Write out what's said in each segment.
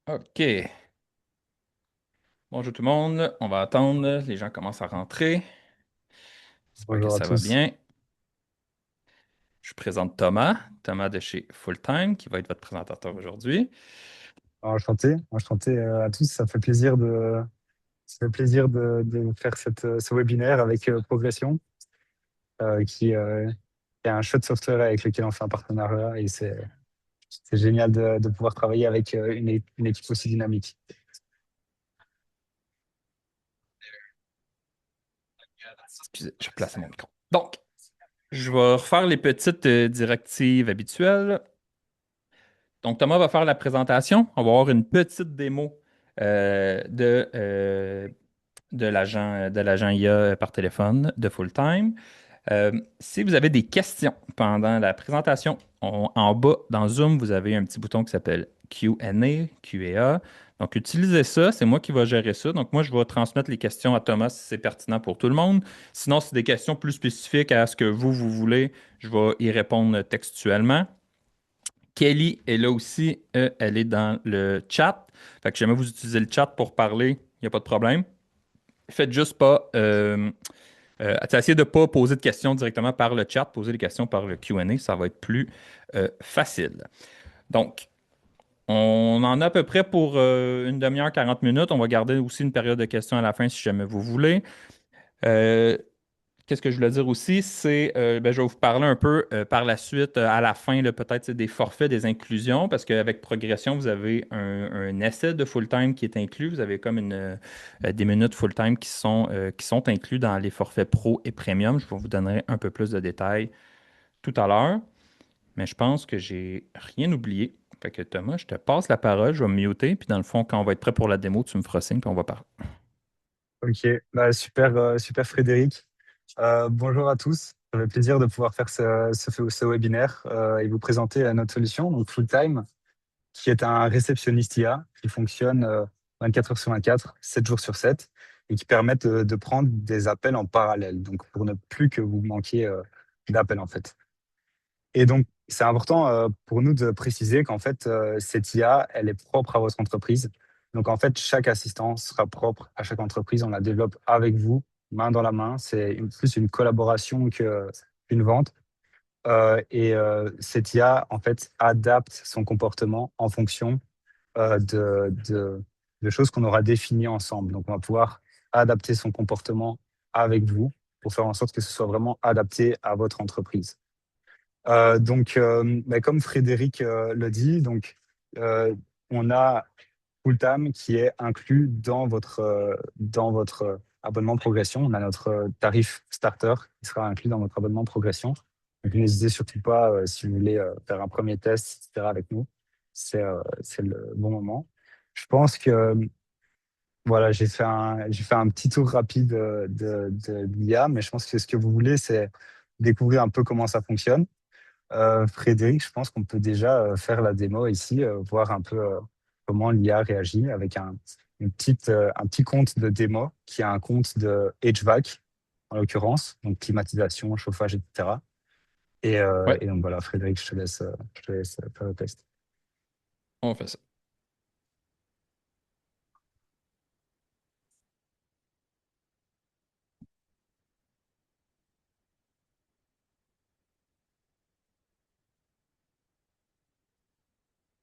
OK. Bonjour tout le monde. On va attendre. Les gens commencent à rentrer. J'espère que Bonjour à ça va tous. bien. Je vous présente Thomas. Thomas de chez Fulltime, qui va être votre présentateur aujourd'hui. Enchanté, enchanté à tous. Ça fait plaisir de faire ce webinaire avec Progression, qui est un chouette software avec lequel on fait un partenariat et c'est génial de pouvoir travailler avec une équipe aussi dynamique. Excusez, je place mon micro. Donc, je vais refaire les petites directives habituelles. Donc, Thomas va faire la présentation. On va avoir une petite démo de l'agent IA par téléphone de Fulltime. Si vous avez des questions pendant la présentation, en bas dans Zoom, vous avez un petit bouton qui s'appelle Q&A, QA. Donc, utilisez ça. C'est moi qui vais gérer ça. Donc, moi, je vais transmettre les questions à Thomas si c'est pertinent pour tout le monde. Sinon, si c'est des questions plus spécifiques à ce que vous voulez, je vais y répondre textuellement. Kelly est là aussi. Elle est dans le chat. Fait que si jamais vous utilisez le chat pour parler, il n'y a pas de problème. Faites juste pas. Essayez de ne pas poser de questions directement par le chat, poser les questions par le Q&A, ça va être plus facile. Donc, on en a à peu près pour une demi-heure, 40 minutes. On va garder aussi une période de questions à la fin si jamais vous voulez. Euh, Qu'est-ce que je voulais dire aussi? C'est, je vais vous parler un peu par la suite, à la fin, là, peut-être c'est des forfaits, des inclusions, parce qu'avec Progression, vous avez un essai de full-time qui est inclus. Vous avez comme des minutes full-time qui sont inclus dans les forfaits pro et premium. Je vous donnerai un peu plus de détails tout à l'heure, mais je pense que j'ai rien oublié. Fait que Thomas, je te passe la parole, je vais me muter, puis dans le fond, quand on va être prêt pour la démo, tu me feras signe, puis on va parler. Ok, bah, super, super Frédéric. Bonjour à tous. Ça fait plaisir de pouvoir faire ce webinaire et vous présenter notre solution, donc Fulltime, qui est un réceptionniste IA qui fonctionne 24 heures sur 24, 7 jours sur 7, et qui permet de prendre des appels en parallèle, donc pour ne plus que vous manquiez d'appels en fait. Et donc, c'est important pour nous de préciser qu'en fait, cette IA, elle est propre à votre entreprise. Donc, en fait, chaque assistant sera propre à chaque entreprise. On la développe avec vous, main dans la main. C'est plus une collaboration qu'une vente. Cette IA, en fait, adapte son comportement en fonction de choses qu'on aura définies ensemble. Donc, on va pouvoir adapter son comportement avec vous pour faire en sorte que ce soit vraiment adapté à votre entreprise. Comme Frédéric le dit, euh, on a Fulltime qui est inclus dans votre abonnement progression. On a notre tarif starter qui sera inclus dans votre abonnement progression. Donc, n'hésitez surtout pas, si vous voulez faire un premier test, etc., avec nous. C'est le bon moment. Je pense que voilà, j'ai fait un petit tour rapide de l'IA, mais je pense que ce que vous voulez, c'est découvrir un peu comment ça fonctionne. Frédéric, je pense qu'on peut déjà faire la démo ici, voir un peu comment l'IA réagit avec un petit compte de démo qui est un compte de HVAC, en l'occurrence, donc climatisation, chauffage, etc. Ouais, Et donc voilà, Frédéric, je te laisse faire le test. on fait ça.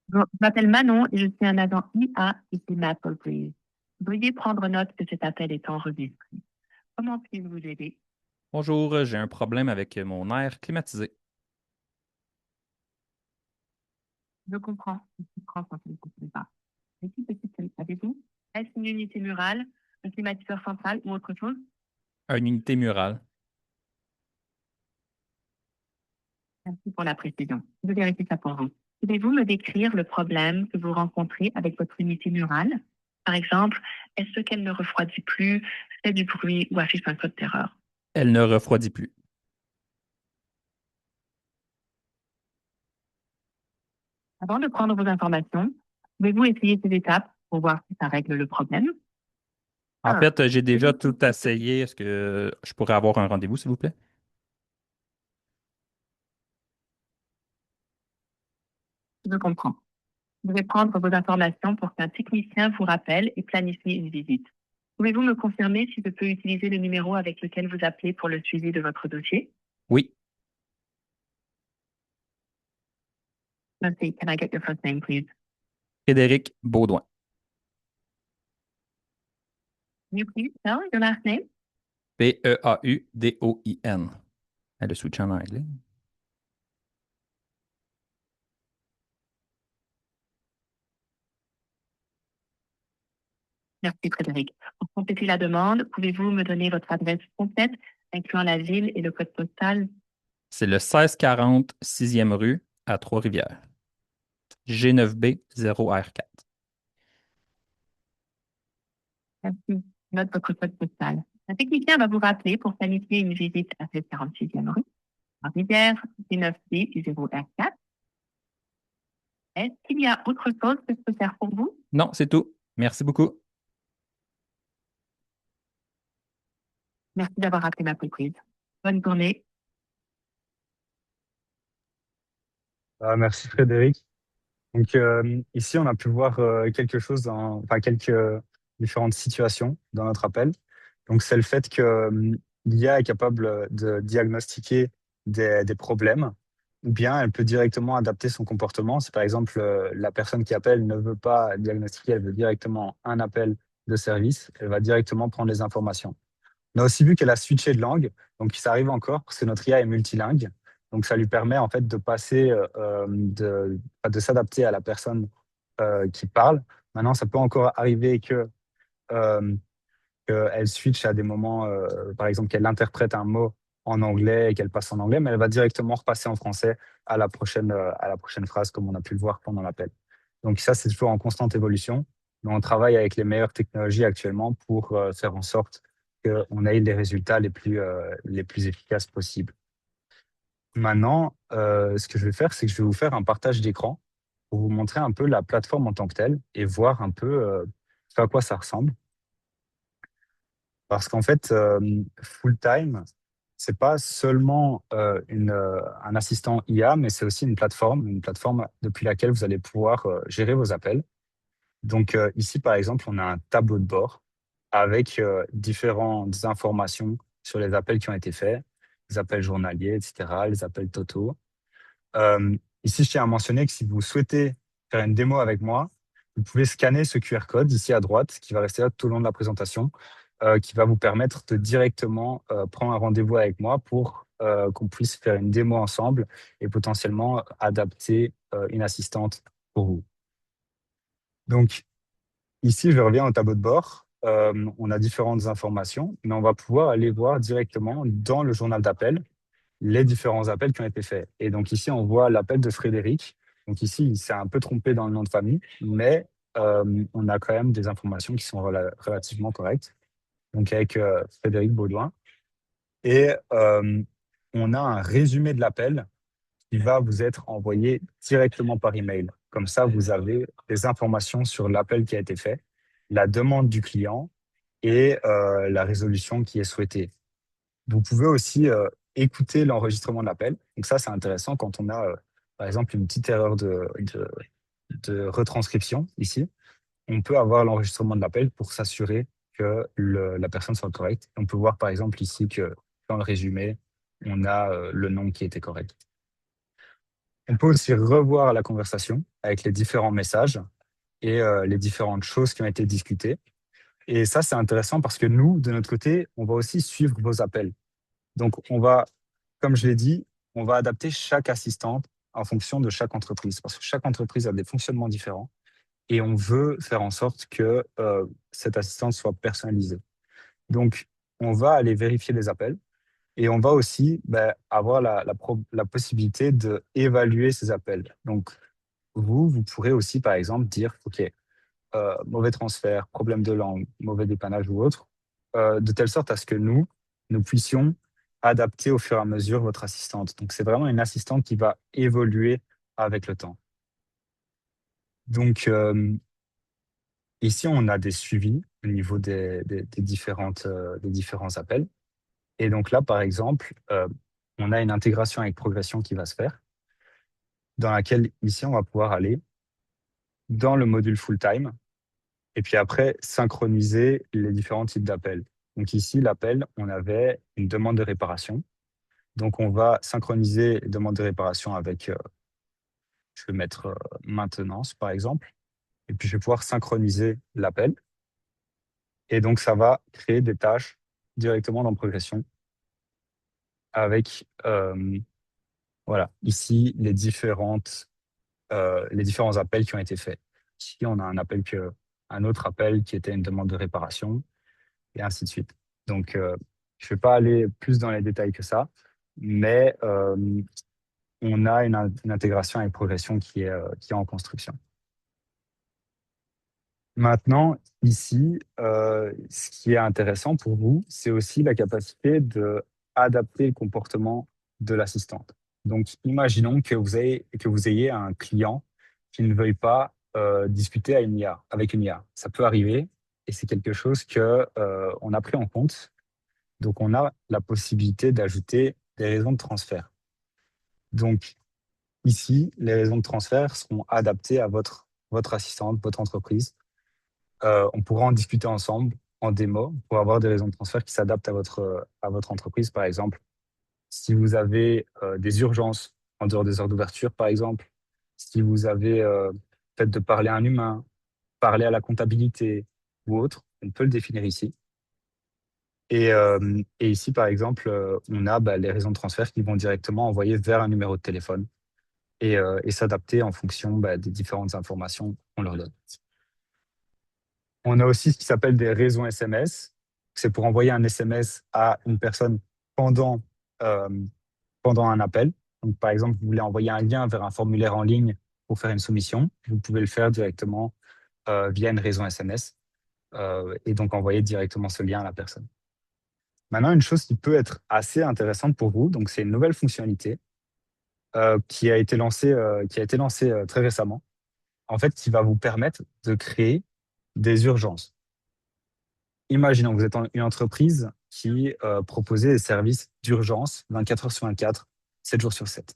Bon, je m'appelle Manon et je suis un agent IA ici Maple Breeze. Veuillez prendre note que cet appel est enregistré. Comment puis-je vous aider? Bonjour, j'ai un problème avec mon air climatisé. Je comprends. Je comprends quand je ne comprends pas. Mais qui peut-il avez-vous? Est-ce une unité murale, un climatiseur central ou autre chose? Une unité murale. Merci pour la précision. Je vérifie ça pour vous. Pouvez-vous me décrire le problème que vous rencontrez avec votre unité murale? Par exemple, est-ce qu'elle ne refroidit plus, fait du bruit ou affiche un code d'erreur? Elle ne refroidit plus. Avant de prendre vos informations, pouvez-vous essayer ces étapes pour voir si ça règle le problème? En Un. fait, j'ai déjà tout essayé. Est-ce que je pourrais avoir un rendez-vous, s'il vous plaît? Je comprends. Vous devez prendre vos informations pour qu'un technicien vous rappelle et planifie une visite. Pouvez-vous me confirmer si je peux utiliser le numéro avec lequel vous appelez pour le suivi de votre dossier? Oui, Let's see, can I get your first name, please? Frédéric Baudouin. Can you please spell your last name? P-E-A-U-D-O-I-N. Elle est switch en anglais. Merci, Frédéric. Pour compléter la demande, pouvez-vous me donner votre adresse complète, incluant la ville et le code postal? C'est le 1640 6e rue à Trois-Rivières. G9B 0R4. Merci. Note votre code postal. Un technicien va vous rappeler pour planifier une visite à cette 46e rue, en Rivière, G9B 0R4. Est-ce qu'il y a autre chose que je peux faire pour vous? Non, c'est tout. Merci beaucoup. Merci d'avoir appelé ma prise. Bonne journée. Merci Frédéric. Donc ici, on a pu voir quelque chose enfin quelques différentes situations dans notre appel. Donc c'est le fait que l'IA est capable de diagnostiquer des problèmes, ou bien elle peut directement adapter son comportement. Si par exemple la personne qui appelle ne veut pas diagnostiquer, elle veut directement un appel de service, elle va directement prendre les informations. On a aussi vu qu'elle a switché de langue, donc ça arrive encore parce que notre IA est multilingue. Donc ça lui permet en fait de passer, de s'adapter à la personne qui parle. Maintenant, ça peut encore arriver euh, qu'elle switch à des moments, par exemple qu'elle interprète un mot en anglais et qu'elle passe en anglais, mais elle va directement repasser en français à la prochaine phrase, comme on a pu le voir pendant l'appel. Donc ça, c'est toujours en constante évolution. Mais on travaille avec les meilleures technologies actuellement pour faire en sorte qu'on ait les résultats les plus efficaces possibles. Maintenant, ce que je vais faire, c'est que je vais vous faire un partage d'écran pour vous montrer un peu la plateforme en tant que telle et voir un peu ce à quoi ça ressemble. Parce qu'en fait, Fulltime, c'est pas seulement un assistant IA, mais c'est aussi une plateforme depuis laquelle vous allez pouvoir gérer vos appels. Donc ici, par exemple, on a un tableau de bord avec différentes informations sur les appels qui ont été faits, les appels journaliers, etc., les appels totaux. Ici, je tiens à mentionner que si vous souhaitez faire une démo avec moi, vous pouvez scanner ce QR code ici à droite, qui va rester là tout au long de la présentation, qui va vous permettre de directement prendre un rendez-vous avec moi pour qu'on puisse faire une démo ensemble et potentiellement adapter une assistante pour vous. Donc, ici, je reviens au tableau de bord. On a différentes informations, mais on va pouvoir aller voir directement dans le journal d'appel les différents appels qui ont été faits. Et donc ici, on voit l'appel de Frédéric. Donc ici, il s'est un peu trompé dans le nom de famille, mais on a quand même des informations qui sont relativement correctes. Donc avec Frédéric Baudouin. Et on a un résumé de l'appel qui va vous être envoyé directement par email. Comme ça, vous avez des informations sur l'appel qui a été fait, la demande du client et la résolution qui est souhaitée. Vous pouvez aussi écouter l'enregistrement de l'appel. Donc ça, c'est intéressant quand on a, par exemple, une petite erreur de retranscription ici. On peut avoir l'enregistrement de l'appel pour s'assurer que la personne soit correcte. On peut voir, par exemple, ici que dans le résumé, on a le nom qui était correct. On peut aussi revoir la conversation avec les différents messages et les différentes choses qui ont été discutées. Et ça, c'est intéressant parce que nous, de notre côté, on va aussi suivre vos appels. Donc, on va, comme je l'ai dit, on va adapter chaque assistante en fonction de chaque entreprise, parce que chaque entreprise a des fonctionnements différents et on veut faire en sorte que cette assistante soit personnalisée. Donc, on va aller vérifier les appels et on va aussi avoir la possibilité d'évaluer ces appels. Donc, vous pourrez aussi, par exemple, dire, OK, mauvais transfert, problème de langue, mauvais dépannage ou autre, de telle sorte à ce que nous puissions adapter au fur et à mesure votre assistante. Donc, c'est vraiment une assistante qui va évoluer avec le temps. Donc, ici, on a des suivis au niveau des différents appels. Et donc là, par exemple, on a une intégration avec progression qui va se faire, dans laquelle ici, on va pouvoir aller dans le module full-time et puis après, synchroniser les différents types d'appels. Donc ici, l'appel, on avait une demande de réparation. Donc on va synchroniser les demandes de réparation avec, je vais mettre maintenance par exemple, et puis je vais pouvoir synchroniser l'appel. Et donc ça va créer des tâches directement dans Progression avec, voilà, ici les différents appels qui ont été faits. Ici, on a un autre appel qui était une demande de réparation, et ainsi de suite. Donc, je ne vais pas aller plus dans les détails que ça, mais on a une intégration avec Progression qui est en construction. Maintenant, ici, ce qui est intéressant pour vous, c'est aussi la capacité de adapter le comportement de l'assistante. Donc, imaginons que vous ayez un client qui ne veuille pas discuter avec une IA. Ça peut arriver et c'est quelque chose que on a pris en compte. Donc, on a la possibilité d'ajouter des raisons de transfert. Donc, ici, les raisons de transfert seront adaptées à votre assistante, votre entreprise. On pourra en discuter ensemble en démo pour avoir des raisons de transfert qui s'adaptent à votre entreprise. Par exemple, si vous avez des urgences en dehors des heures d'ouverture, par exemple, si vous avez peut-être de parler à un humain, parler à la comptabilité ou autre, on peut le définir ici. Et ici, par exemple, on a les raisons de transfert qui vont directement envoyer vers un numéro de téléphone et s'adapter en fonction des différentes informations qu'on leur donne. On a aussi ce qui s'appelle des raisons SMS. C'est pour envoyer un SMS à une personne pendant, euh, pendant un appel. Donc, par exemple, vous voulez envoyer un lien vers un formulaire en ligne pour faire une soumission. Vous pouvez le faire directement via une raison SMS et donc envoyer directement ce lien à la personne. Maintenant, une chose qui peut être assez intéressante pour vous, donc c'est une nouvelle fonctionnalité qui a été lancée très récemment, en fait, qui va vous permettre de créer des urgences. Imaginons que vous êtes une entreprise qui proposait des services d'urgence 24 heures sur 24, 7 jours sur 7.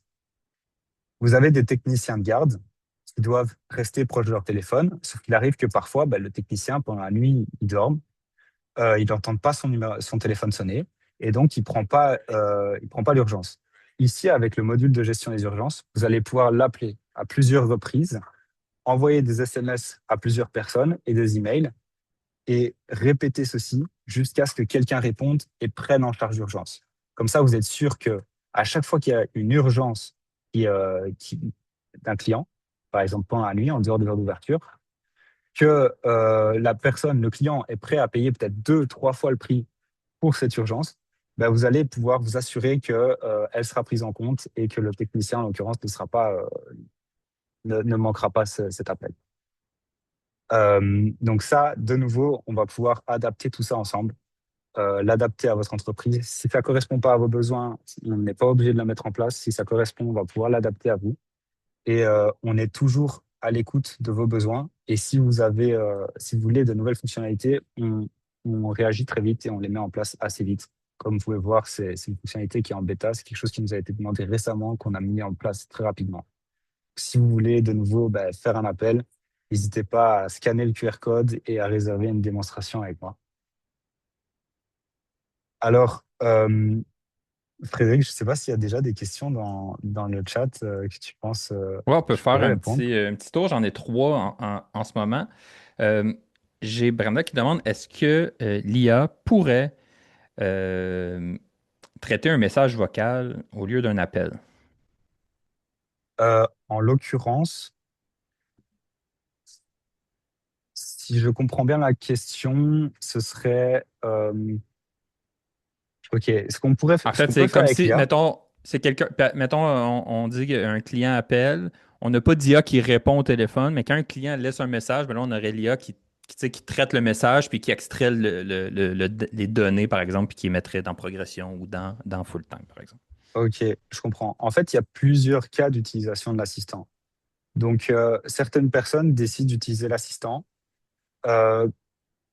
Vous avez des techniciens de garde qui doivent rester proches de leur téléphone, sauf qu'il arrive que parfois, le technicien, pendant la nuit, il dorme, il n'entend pas son téléphone sonner, et donc il prend pas l'urgence. Ici, avec le module de gestion des urgences, vous allez pouvoir l'appeler à plusieurs reprises, envoyer des SMS à plusieurs personnes et des emails, et répéter ceci jusqu'à ce que quelqu'un réponde et prenne en charge l'urgence. Comme ça, vous êtes sûr que à chaque fois qu'il y a une urgence d'un client, par exemple pendant la nuit, en dehors de l'heure d'ouverture, que le client est prêt à payer peut-être 2, 3 fois le prix pour cette urgence, vous allez pouvoir vous assurer qu'elle sera prise en compte et que le technicien, en l'occurrence, ne manquera pas cet appel. Donc ça, de nouveau, on va pouvoir adapter tout ça ensemble, l'adapter à votre entreprise. Si ça ne correspond pas à vos besoins, on n'est pas obligé de la mettre en place. Si ça correspond, on va pouvoir l'adapter à vous. Et on est toujours à l'écoute de vos besoins. Et si vous voulez de nouvelles fonctionnalités, on réagit très vite et on les met en place assez vite. Comme vous pouvez voir, c'est une fonctionnalité qui est en bêta. C'est quelque chose qui nous a été demandé récemment, qu'on a mis en place très rapidement. Si vous voulez de nouveau faire un appel, n'hésitez pas à scanner le QR code et à réserver une démonstration avec moi. Alors, Frédéric, je ne sais pas s'il y a déjà des questions dans le chat que tu penses Ouais, on peut que je faire pourrais répondre. un petit tour. J'en ai trois en ce moment. Euh, j'ai Brenda qui demande est-ce que l'IA pourrait euh, traiter un message vocal au lieu d'un appel? En l'occurrence, si je comprends bien la question, ce serait OK. En Ce fait, qu'on peut c'est faire comme avec si, l'IA. mettons, c'est quelqu'un, mettons, on dit qu'un client appelle, on n'a pas d'IA qui répond au téléphone, mais quand un client laisse un message, là, on aurait l'IA tu sais, qui traite le message puis qui extrait les données, par exemple, puis qui les mettrait dans progression ou dans full time, par exemple. OK, je comprends. En fait, il y a plusieurs cas d'utilisation de l'assistant. Donc, certaines personnes décident d'utiliser l'assistant euh,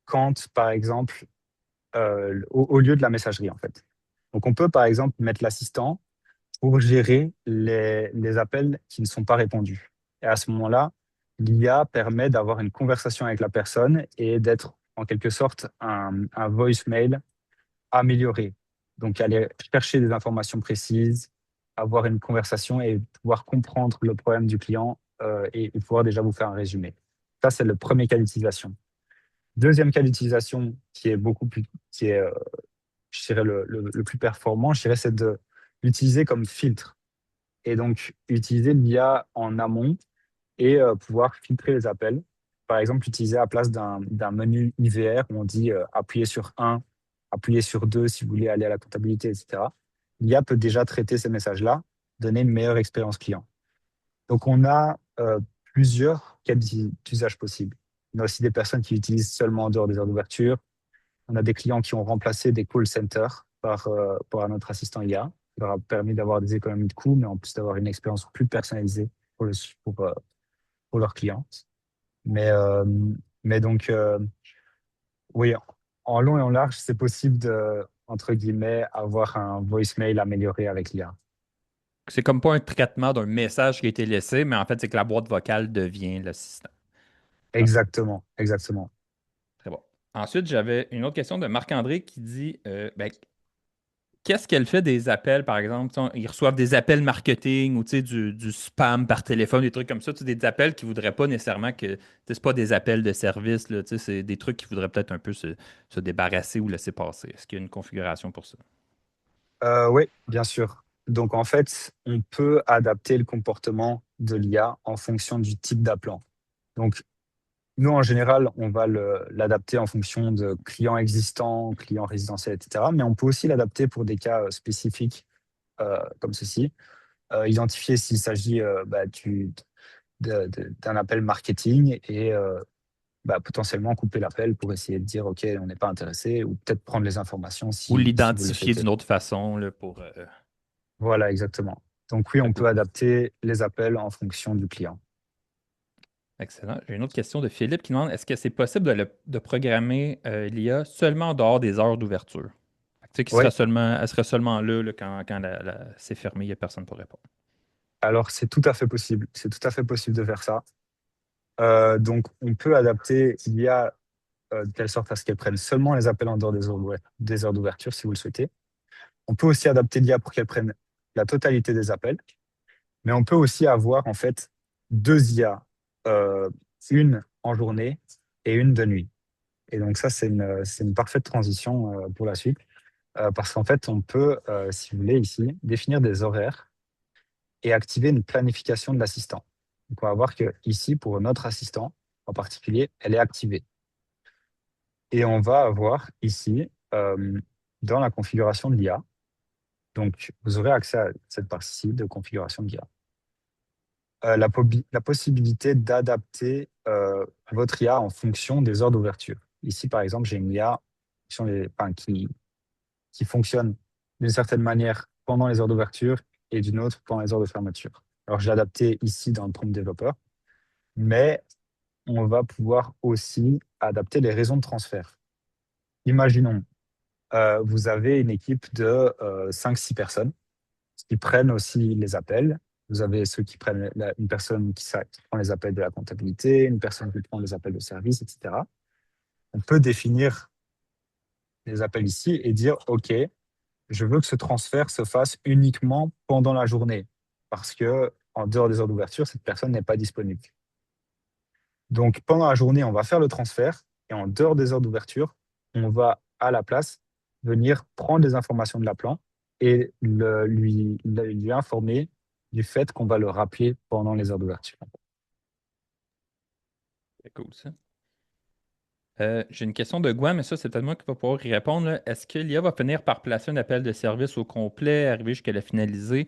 quand, par exemple, au lieu de la messagerie, en fait. Donc, on peut, par exemple, mettre l'assistant pour gérer les appels qui ne sont pas répondus. Et à ce moment-là, l'IA permet d'avoir une conversation avec la personne et d'être en quelque sorte un voicemail amélioré. Donc, aller chercher des informations précises, avoir une conversation et pouvoir comprendre le problème du client et pouvoir déjà vous faire un résumé. Ça, c'est le premier cas d'utilisation. Deuxième cas d'utilisation qui est beaucoup plus, qui est, je dirais, le plus performant, je dirais, c'est de l'utiliser comme filtre. Et donc, utiliser l'IA en amont et pouvoir filtrer les appels. Par exemple, utiliser à la place d'un menu IVR où on dit appuyez sur un, appuyez sur 2 si vous voulez aller à la comptabilité, etc. L'IA peut déjà traiter ces messages-là, donner une meilleure expérience client. Donc, on a plusieurs cas d'usage possibles. On a aussi des personnes qui l'utilisent seulement en dehors des heures d'ouverture. On a des clients qui ont remplacé des call centers par un autre assistant IA. Ça leur a permis d'avoir des économies de coûts, mais en plus d'avoir une expérience plus personnalisée pour, pour leurs clients. Mais, euh, mais donc, oui, en long et en large, c'est possible de, entre guillemets, avoir un voicemail amélioré avec l'IA. C'est comme pas un traitement d'un message qui a été laissé, mais en fait, c'est que la boîte vocale devient l'assistant. Ah, Exactement, exactement. très bon. Ensuite, j'avais une autre question de Marc-André qui dit ben, qu'est-ce qu'elle fait des appels, par exemple? Ils reçoivent des appels marketing ou du spam par téléphone, des trucs comme ça, des appels qui ne voudraient pas nécessairement que. C'est pas des appels de service, là, c'est des trucs qui voudraient peut-être un peu se débarrasser ou laisser passer. Est-ce qu'il y a une configuration pour ça? Oui, bien sûr. Donc, en fait, on peut adapter le comportement de l'IA en fonction du type d'appelant. Donc, nous, en général, on va l'adapter en fonction de clients existants, clients résidentiels, etc. Mais on peut aussi l'adapter pour des cas spécifiques comme ceci. Identifier s'il s'agit d'un appel marketing et potentiellement couper l'appel pour essayer de dire OK, on n'est pas intéressé ou peut-être prendre les informations Ou si vous le l'identifier souhaitez. d'une autre façon là, pour. Voilà, exactement. Donc oui, Très on cool. peut adapter les appels en fonction du client. Excellent. J'ai une autre question de Philippe qui demande est-ce que c'est possible de programmer l'IA seulement en dehors des heures d'ouverture? Tu sais, Oui, elle serait seulement là, quand c'est fermé, il n'y a personne pour répondre. alors c'est tout à fait possible. C'est tout à fait possible de faire ça. Donc on peut adapter l'IA de telle sorte à ce qu'elle prenne seulement les appels en dehors des heures d'ouverture si vous le souhaitez. On peut aussi adapter l'IA pour qu'elle prenne la totalité des appels. Mais on peut aussi avoir en fait deux IA, euh, une en journée et une de nuit. Et donc ça, c'est une parfaite transition pour la suite, parce qu'en fait, on peut, si vous voulez ici, définir des horaires et activer une planification de l'assistant. Donc on va voir que ici, pour notre assistant en particulier, elle est activée. Et on va avoir ici, dans la configuration de l'IA, donc vous aurez accès à cette partie-ci de configuration de l'IA. La possibilité d'adapter votre IA en fonction des heures d'ouverture. Ici, par exemple, j'ai une IA qui fonctionne d'une certaine manière pendant les heures d'ouverture et d'une autre pendant les heures de fermeture. Alors, je l'ai adapté ici dans le prompt développeur, mais on va pouvoir aussi adapter les raisons de transfert. Imaginons, vous avez une équipe de 5-6 personnes qui prennent aussi les appels. Vous avez ceux qui prennent une personne qui prend les appels de la comptabilité, une personne qui prend les appels de service, etc. On peut définir les appels ici et dire, OK, je veux que ce transfert se fasse uniquement pendant la journée parce que en dehors des heures d'ouverture, cette personne n'est pas disponible. Donc, pendant la journée, on va faire le transfert et en dehors des heures d'ouverture, on va à la place venir prendre les informations de l'appelant et lui informer du fait qu'on va le rappeler pendant les heures d'ouverture. C'est cool, ça. J'ai une question de Gwen, mais ça, c'est peut-être moi qui va pouvoir y répondre, là. Est-ce que l'IA va finir par placer un appel de service au complet, arriver jusqu'à la finaliser?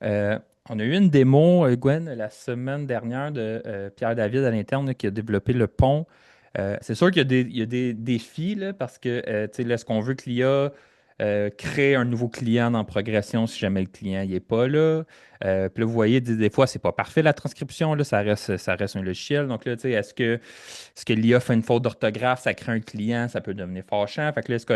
Euh, on a eu une démo, Gwen, la semaine dernière de Pierre David à l'interne là, qui a développé le pont. C'est sûr il y a des défis là, parce que tu sais, là, est-ce qu'on veut que l'IA crée un nouveau client dans progression si jamais le client n'est pas là? Puis là, vous voyez, des fois, c'est pas parfait la transcription, là, ça reste un logiciel. Donc là, tu sais, est-ce que l'IA fait une faute d'orthographe, ça crée un client, ça peut devenir fâchant. Fait que là, est-ce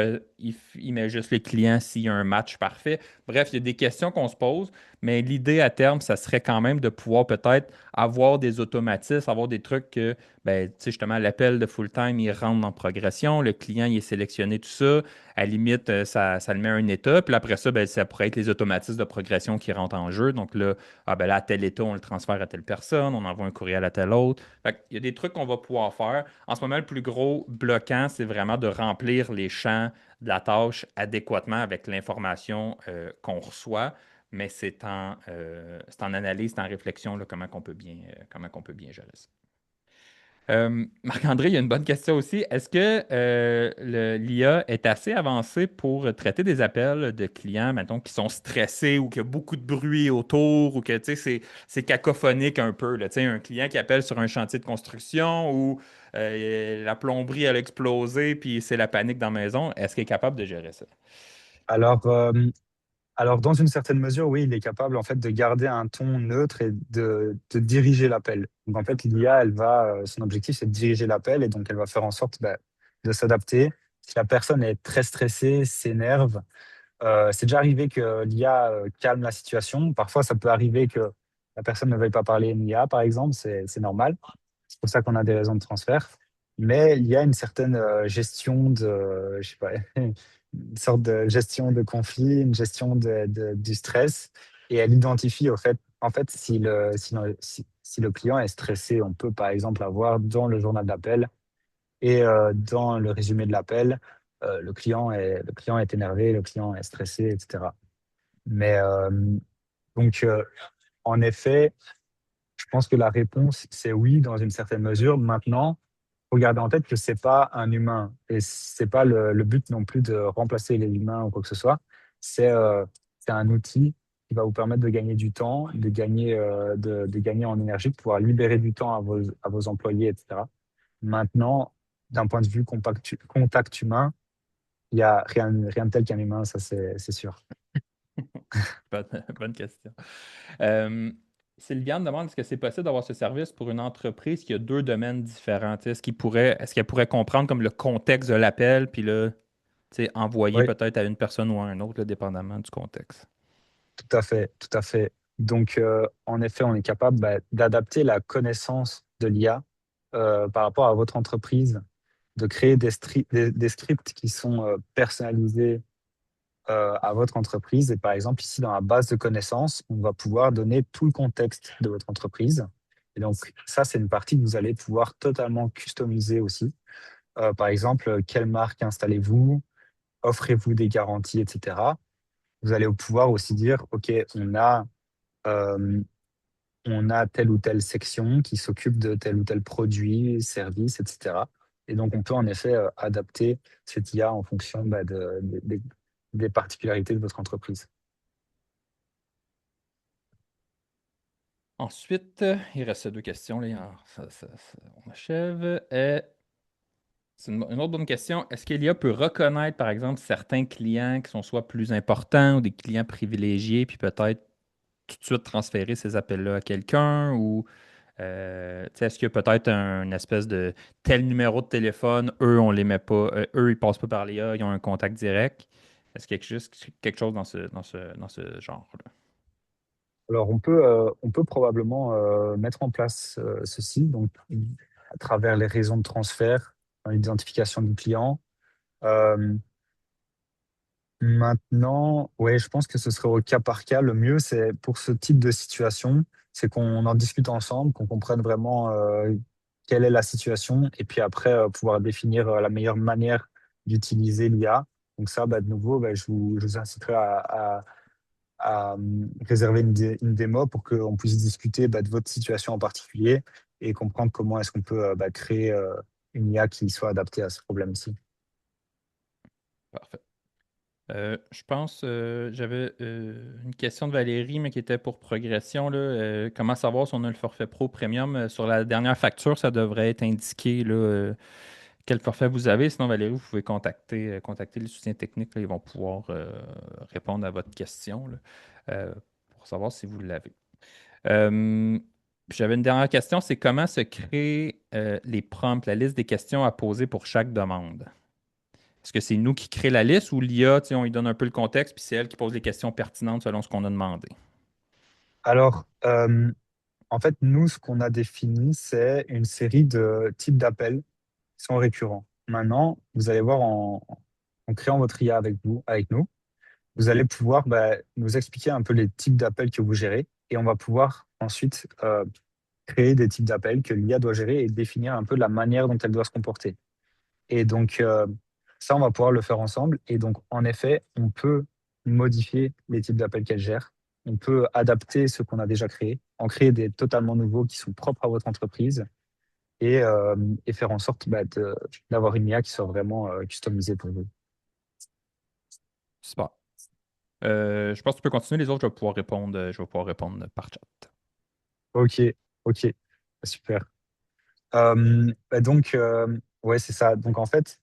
qu'il met juste le client s'il y a un match parfait? Bref, il y a des questions qu'on se pose. mais l'idée à terme, ça serait quand même de pouvoir peut-être avoir des automatismes, avoir des trucs que, ben, tu sais, justement, l'appel de full-time, il rentre en progression, le client, il est sélectionné, tout ça. À la limite, ça le met à un état, puis après ça, ben, ça pourrait être les automatismes de progression qui rentrent en jeu. Donc là, ah ben là, à tel état, on le transfère à telle personne, on envoie un courriel à telle autre. Fait il y a des trucs qu'on va pouvoir faire. En ce moment, le plus gros bloquant, c'est vraiment de remplir les champs de la tâche adéquatement avec l'information qu'on reçoit. Mais c'est en analyse, c'est en réflexion, là, comment qu'on peut bien gérer ça. Marc-André, il y a une bonne question aussi. Est-ce que l'IA est assez avancée pour traiter des appels de clients, mettons, qui sont stressés ou qu'il y a beaucoup de bruit autour ou que, tu sais, c'est cacophonique un peu, là. Tu sais, un client qui appelle sur un chantier de construction ou la plomberie, elle a explosé puis c'est la panique dans la maison. Est-ce qu'il est capable de gérer ça? Alors, alors, dans une certaine mesure, oui, il est capable en fait de garder un ton neutre et de diriger l'appel. Donc, en fait, l'IA, son objectif, c'est de diriger l'appel et donc elle va faire en sorte de s'adapter. Si la personne est très stressée, s'énerve, c'est déjà arrivé que l'IA calme la situation. Parfois, ça peut arriver que la personne ne veuille pas parler à une IA, par exemple, c'est normal. C'est pour ça qu'on a des raisons de transfert. Mais il y a une certaine gestion je sais pas, une sorte de gestion de conflit, une gestion du stress. Et elle identifie, en fait si le client est stressé, on peut par exemple avoir dans le journal d'appel et dans le résumé de l'appel, le client est énervé, le client est stressé, etc. Mais donc, en effet, je pense que la réponse, c'est oui, dans une certaine mesure. Maintenant, faut garder en tête que c'est pas un humain et c'est pas le but non plus de remplacer les humains ou quoi que ce soit. C'est un outil qui va vous permettre de gagner du temps, de gagner en énergie, de pouvoir libérer du temps à vos employés, etc. Maintenant, d'un point de vue contact humain, il y a rien de tel qu'un humain, ça c'est sûr. Bonne question. Euh, Sylviane demande est-ce que c'est possible d'avoir ce service pour une entreprise qui a deux domaines différents? Tu sais, est-ce qu'elle pourrait comprendre comme le contexte de l'appel, puis là, tu sais, envoyer Oui, peut-être à une personne ou à un autre, là, dépendamment du contexte? tout à fait, tout à fait. Donc, en effet, on est capable d'adapter la connaissance de l'IA par rapport à votre entreprise, de créer des scripts qui sont personnalisés à votre entreprise. Et par exemple, ici, dans la base de connaissances, on va pouvoir donner tout le contexte de votre entreprise. Et donc, ça, c'est une partie que vous allez pouvoir totalement customiser aussi. Par exemple, quelle marque installez-vous? Offrez-vous des garanties, etc. Vous allez pouvoir aussi dire, OK, euh, on a telle ou telle section qui s'occupe de tel ou tel produit, service, etc. Et donc, on peut en effet adapter cette IA en fonction des particularités de votre entreprise. Ensuite, il reste deux questions. Là, on achève. C'est une autre bonne question. Est-ce qu'Elia peut reconnaître, par exemple, certains clients qui sont soit plus importants ou des clients privilégiés, puis peut-être tout de suite transférer ces appels-là à quelqu'un ou tu sais, est-ce qu'il y a peut-être un espèce de tel numéro de téléphone, eux, on les met pas, eux, ils passent pas par l'IA, ils ont un contact direct. Est-ce qu'il y a quelque chose dans ce genre-là? Alors, on peut probablement mettre en place ceci, donc à travers les raisons de transfert, l'identification du client. Euh, Maintenant, ouais, je pense que ce serait au cas par cas. Le mieux, c'est pour ce type de situation, c'est qu'on en discute ensemble, qu'on comprenne vraiment quelle est la situation, et puis après pouvoir définir la meilleure manière d'utiliser l'IA. Donc ça, de nouveau, je vous inciterai à réserver une démo pour qu'on puisse discuter de votre situation en particulier et comprendre comment est-ce qu'on peut créer une IA qui soit adaptée à ce problème-ci. Parfait. Je pense j'avais une question de Valérie, mais qui était pour progression, là. Comment savoir si on a le forfait Pro Premium? Sur la dernière facture, ça devrait être indiqué là, quel forfait vous avez. Sinon, Valérie, vous pouvez contacter le soutien technique. Là, ils vont pouvoir répondre à votre question là, pour savoir si vous l'avez. Puis j'avais une dernière question, c'est comment se créent les prompts, la liste des questions à poser pour chaque demande? Est-ce que c'est nous qui créons la liste ou l'IA, tu sais, on lui donne un peu le contexte, puis c'est elle qui pose les questions pertinentes selon ce qu'on a demandé? Alors, en fait, nous, ce qu'on a défini, c'est une série de types d'appels qui sont récurrents. Maintenant, vous allez voir en créant votre IA avec vous, avec nous, vous allez pouvoir nous expliquer un peu les types d'appels que vous gérez et on va pouvoir ensuite créer des types d'appels que l'IA doit gérer et définir un peu la manière dont elle doit se comporter. Et donc, ça, on va pouvoir le faire ensemble. Et donc, en effet, on peut modifier les types d'appels qu'elle gère. On peut adapter ce qu'on a déjà créé, en créer des totalement nouveaux qui sont propres à votre entreprise et, et faire en sorte d'avoir une IA qui soit vraiment customisée pour vous. Super. Je pense que tu peux continuer. Les autres, je vais pouvoir répondre par chat. Ok, ok, super. Ouais, c'est ça. Donc, en fait,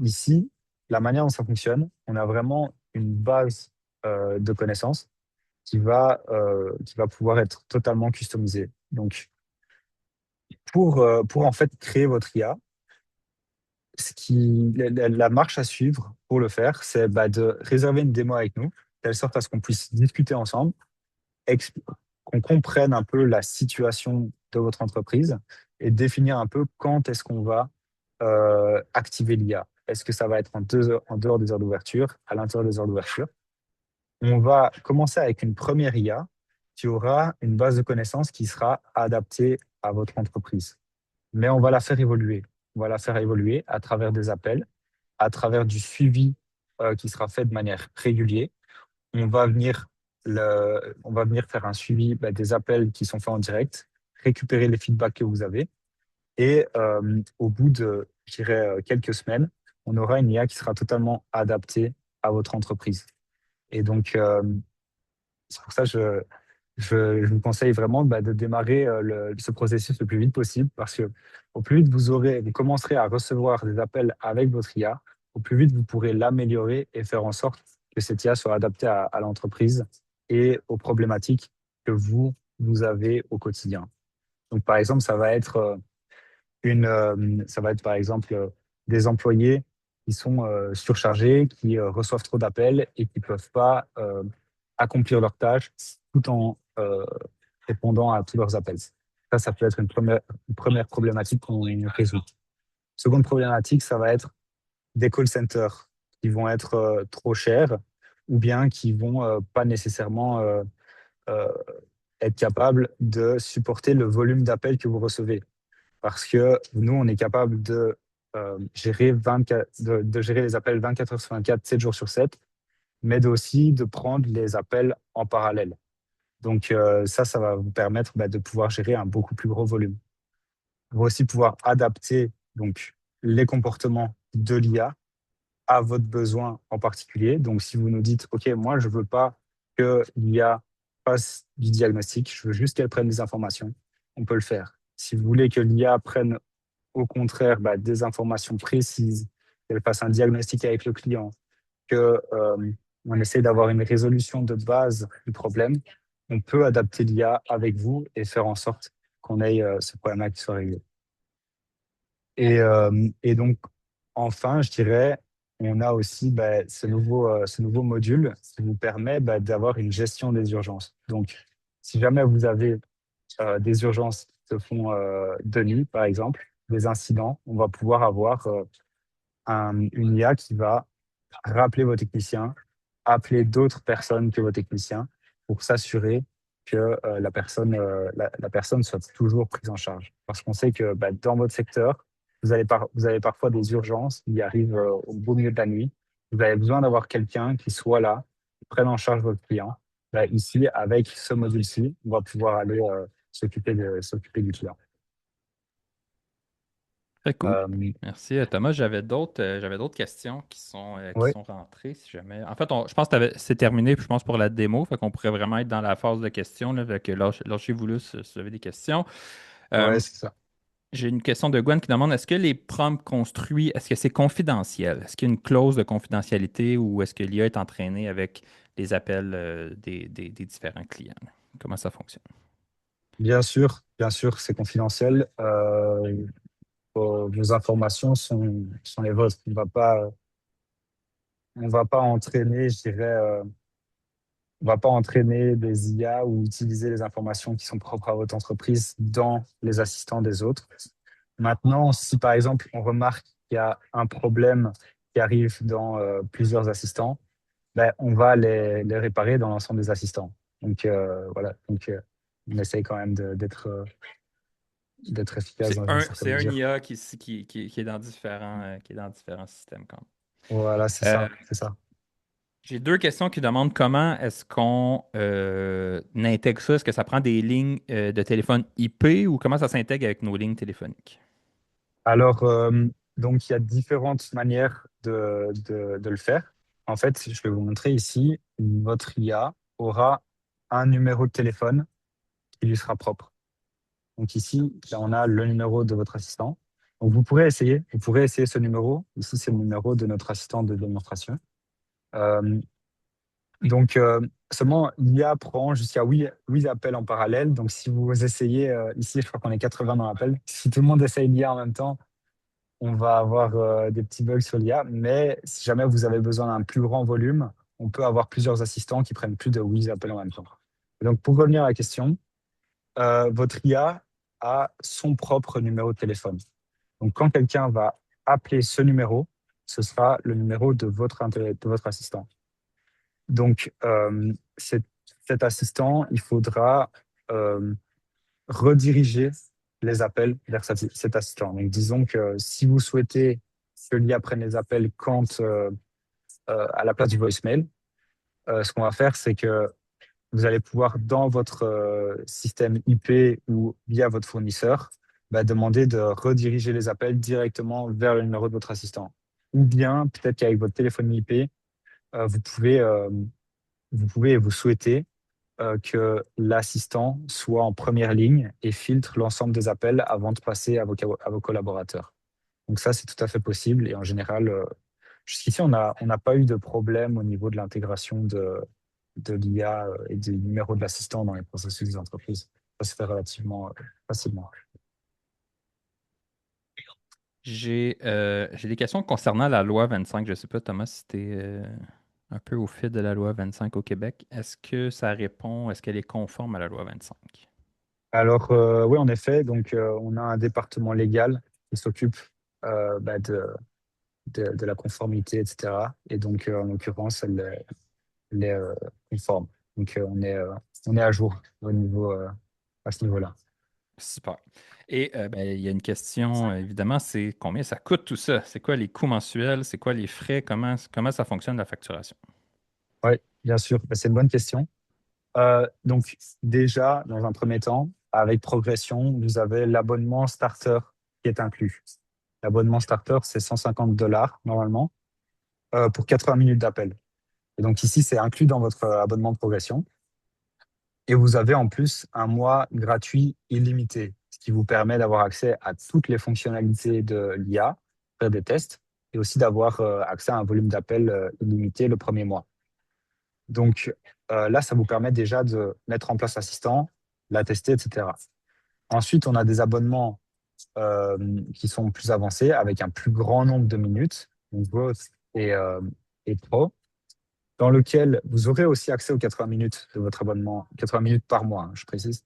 ici, la manière dont ça fonctionne, on a vraiment une base de connaissances qui va pouvoir être totalement customisée. Donc, pour en fait créer votre IA, la marche à suivre pour le faire, c'est de réserver une démo avec nous, de telle sorte à ce qu'on puisse discuter ensemble, exp- qu'on comprenne un peu la situation de votre entreprise et définir un peu quand est-ce qu'on va activer l'IA. Est-ce que ça va être en dehors des heures d'ouverture, à l'intérieur des heures d'ouverture? On va commencer avec une première IA qui aura une base de connaissances qui sera adaptée à votre entreprise. Mais on va la faire évoluer. On va la faire évoluer à travers des appels, à travers du suivi qui sera fait de manière régulière. On va venir, on va venir faire un suivi des appels qui sont faits en direct, récupérer les feedbacks que vous avez. Et au bout de, je dirais, quelques semaines, on aura une IA qui sera totalement adaptée à votre entreprise. Et donc, c'est pour ça que je vous conseille vraiment de démarrer ce processus le plus vite possible parce que au plus vite vous commencerez à recevoir des appels avec votre IA, au plus vite vous pourrez l'améliorer et faire en sorte que cette IA soit adaptée à l'entreprise et aux problématiques que vous avez au quotidien. Donc, par exemple, ça va être par exemple des employés qui sont surchargés, qui reçoivent trop d'appels et qui ne peuvent pas accomplir leurs tâches tout en répondant à tous leurs appels. Ça peut être une première problématique qu'on résout. Seconde problématique, ça va être des call centers qui vont être trop chers ou bien qui vont pas nécessairement euh, être capables de supporter le volume d'appels que vous recevez parce que nous, on est capable de gérer les appels 24 heures sur 24, 7 jours sur 7, mais aussi de prendre les appels en parallèle. Donc ça va vous permettre de pouvoir gérer un beaucoup plus gros volume. Vous va aussi pouvoir adapter donc, les comportements de l'IA à votre besoin en particulier. Donc si vous nous dites, OK, moi, je ne veux pas que l'IA fasse du diagnostic, je veux juste qu'elle prenne des informations, on peut le faire. Si vous voulez que l'IA prenne au contraire des informations précises, qu'elle fasse un diagnostic avec le client, que on essaie d'avoir une résolution de base du problème, on peut adapter l'IA avec vous et faire en sorte qu'on ait ce problème-là qui soit réglé. Et donc, enfin, je dirais, on a aussi ce nouveau module qui vous permet d'avoir une gestion des urgences. Donc, si jamais vous avez des urgences qui se font de nuit, par exemple, des incidents, on va pouvoir avoir une IA qui va rappeler vos techniciens, appeler d'autres personnes que vos techniciens pour s'assurer que la personne soit toujours prise en charge. Parce qu'on sait que dans votre secteur, vous avez parfois des urgences qui arrivent au beau milieu de la nuit. Vous avez besoin d'avoir quelqu'un qui soit là, qui prenne en charge votre client. Ici, avec ce module-ci, on va pouvoir aller s'occuper du client. Très cool. Euh, Merci, Thomas. J'avais d'autres questions qui oui, sont rentrées, si jamais. En fait, je pense que c'est terminé, puis je pense pour la démo, fait qu'on pourrait vraiment être dans la phase de questions, là, fait que lâchez-vous là si vous avez des questions. ouais, Euh, c'est ça. j'ai une question de Gwen qui demande, est-ce que les prompts construits, est-ce que c'est confidentiel? Est-ce qu'il y a une clause de confidentialité ou est-ce que l'IA est entraînée avec les appels des différents clients? Comment ça fonctionne? Bien sûr, c'est confidentiel. Vos informations sont les vôtres. On va pas entraîner, je dirais, on va pas entraîner des IA ou utiliser les informations qui sont propres à votre entreprise dans les assistants des autres. Maintenant, si par exemple on remarque qu'il y a un problème qui arrive dans plusieurs assistants, ben, on va les réparer dans l'ensemble des assistants. Donc voilà, on essaye quand même d'être efficace dans une certaine C'est un mesure. IA qui est qui est dans différents systèmes quand Voilà, c'est même. ça, c'est ça. J'ai deux questions qui demandent comment est-ce qu'on intègre ça. Est-ce que ça prend des lignes de téléphone IP ou comment ça s'intègre avec nos lignes téléphoniques? Alors, donc, il y a différentes manières de le faire. En fait, je vais vous montrer ici, votre IA aura un numéro de téléphone qui lui sera propre. Donc ici, là, on a le numéro de votre assistant. Donc, vous pourrez essayer ce numéro. Ici, c'est le numéro de notre assistant de démonstration. Euh, donc, seulement, l'IA prend jusqu'à 8 appels en parallèle. Donc, si vous essayez, ici, je crois qu'on est 80 dans l'appel. Si tout le monde essaye l'IA en même temps, on va avoir des petits bugs sur l'IA, mais si jamais vous avez besoin d'un plus grand volume, on peut avoir plusieurs assistants qui prennent plus de 8 appels en même temps. Et donc, pour revenir à la question, votre IA a son propre numéro de téléphone. Donc, quand quelqu'un va appeler ce numéro, ce sera le numéro de votre assistant. Donc, cet assistant, il faudra euh, rediriger les appels vers cet assistant. Donc, disons que si vous souhaitez que l'IA prenne les appels à la place du voicemail, ce qu'on va faire, c'est que vous allez pouvoir, dans votre système IP ou via votre fournisseur, bah, demander de rediriger les appels directement vers le numéro de votre assistant. Ou bien, peut-être qu'avec votre téléphone IP, euh, vous pouvez, euh, vous pouvez et vous souhaitez que l'assistant soit en première ligne et filtre l'ensemble des appels avant de passer à vos collaborateurs. Donc ça, c'est tout à fait possible. Et en général, jusqu'ici, on n'a pas eu de problème au niveau de l'intégration de l'IA et du numéro de l'assistant dans les processus des entreprises. Ça se fait relativement facilement. J'ai des questions concernant la loi 25. Je ne sais pas, Thomas, si tu es un peu au fait de la loi 25 au Québec. Est-ce que ça répond, est-ce qu'elle est conforme à la loi 25? Alors, oui, en effet, donc, on a un département légal qui s'occupe bah, de la conformité, etc. Et donc, en l'occurrence, elle est conforme. Donc, on est à jour à ce niveau-là. Super. Et ben, il y a une question, évidemment, c'est combien ça coûte tout ça? C'est quoi les coûts mensuels? C'est quoi les frais? Comment ça fonctionne la facturation? Oui, bien sûr. Bah, c'est une bonne question. Donc, déjà, dans un premier temps, avec Progression, vous avez l'abonnement starter qui est inclus. L'abonnement starter, c'est 150 $ normalement pour 80 minutes d'appel. Et donc ici, c'est inclus dans votre abonnement de Progression. Et vous avez en plus un mois gratuit illimité, ce qui vous permet d'avoir accès à toutes les fonctionnalités de l'IA, faire des tests, et aussi d'avoir accès à un volume d'appel illimité le premier mois. Donc là, ça vous permet déjà de mettre en place l'assistant, la tester, etc. Ensuite, on a des abonnements qui sont plus avancés avec un plus grand nombre de minutes, donc Growth et Pro, dans lequel vous aurez aussi accès aux 80 minutes de votre abonnement, 80 minutes par mois, hein, je précise,